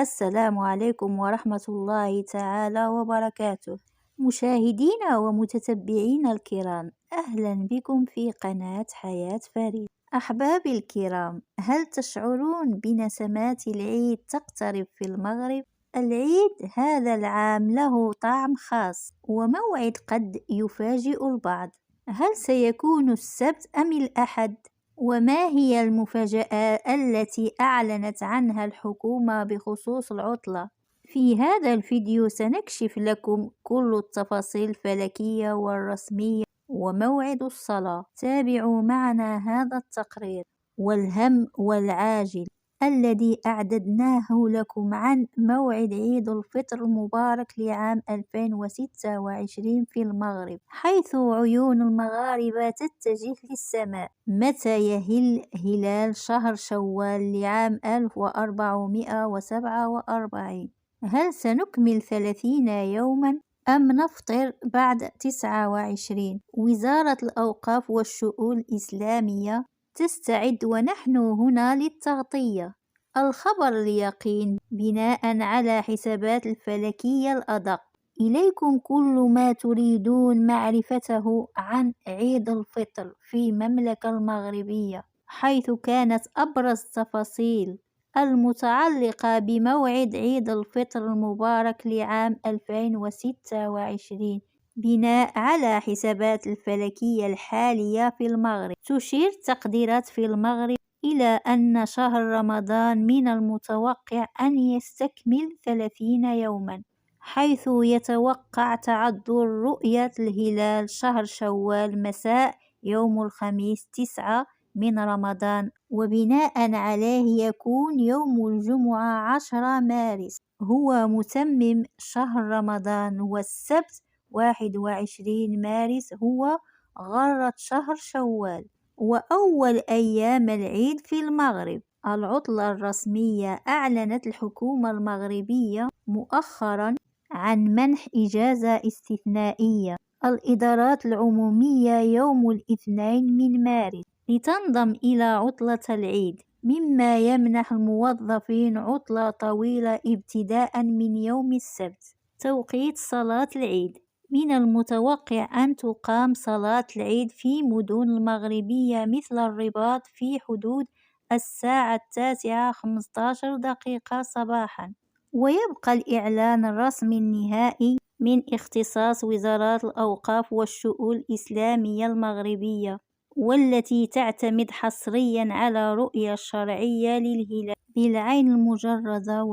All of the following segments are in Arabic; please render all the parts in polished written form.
السلام عليكم ورحمة الله تعالى وبركاته. مشاهدينا ومتتبعينا الكرام، أهلا بكم في قناة حياة فريد. أحبابي الكرام، هل تشعرون بنسمات العيد تقترب في المغرب؟ العيد هذا العام له طعم خاص وموعد قد يفاجئ البعض. هل سيكون السبت أم الأحد؟ وما هي المفاجآت التي أعلنت عنها الحكومة بخصوص العطلة؟ في هذا الفيديو سنكشف لكم كل التفاصيل الفلكية والرسمية وموعد الصلاة. تابعوا معنا هذا التقرير والهم والعاجل الذي أعددناه لكم عن موعد عيد الفطر المبارك لعام 2026 في المغرب، حيث عيون المغاربة تتجه للسماء. متى يهل هلال شهر شوال لعام 1447؟ هل سنكمل 30 يوما أم نفطر بعد 29؟ وزارة الأوقاف والشؤون الإسلامية تستعد ونحن هنا للتغطية. الخبر اليقين بناء على حسابات الفلكية الأدق. إليكم كل ما تريدون معرفته عن عيد الفطر في المملكة المغربية، حيث كانت أبرز التفاصيل المتعلقة بموعد عيد الفطر المبارك لعام 2026 بناء على حسابات الفلكية الحالية في المغرب. تشير تقديرات في المغرب إلى أن شهر رمضان من المتوقع أن يستكمل 30 يوما، حيث يتوقع تعذر رؤية الهلال شهر شوال مساء يوم الخميس 9 من رمضان، وبناء عليه يكون يوم الجمعة 10 مارس هو متمم شهر رمضان، والسبت 21 مارس هو غرة شهر شوال. وأول أيام العيد في المغرب. العطلة الرسمية. أعلنت الحكومة المغربية مؤخرا عن منح إجازة استثنائية الإدارات العمومية يوم الاثنين من مارس لتنضم إلى عطلة العيد، مما يمنح الموظفين عطلة طويلة ابتداء من يوم السبت. توقيت صلاة العيد. من المتوقع أن تقام صلاة العيد في مدن المغربية مثل الرباط في حدود الساعة 9:15 صباحا، ويبقى الإعلان الرسمي النهائي من اختصاص وزارة الأوقاف والشؤون الإسلامية المغربية، والتي تعتمد حصريا على رؤية شرعية للهلال بالعين المجردة،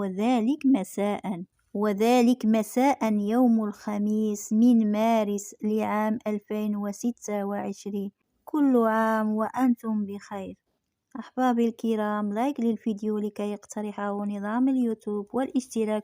وذلك مساء يوم الخميس من مارس لعام 2026. كل عام وأنتم بخير. أحبابي الكرام، لايك للفيديو لكي يقترحه نظام اليوتيوب، والاشتراك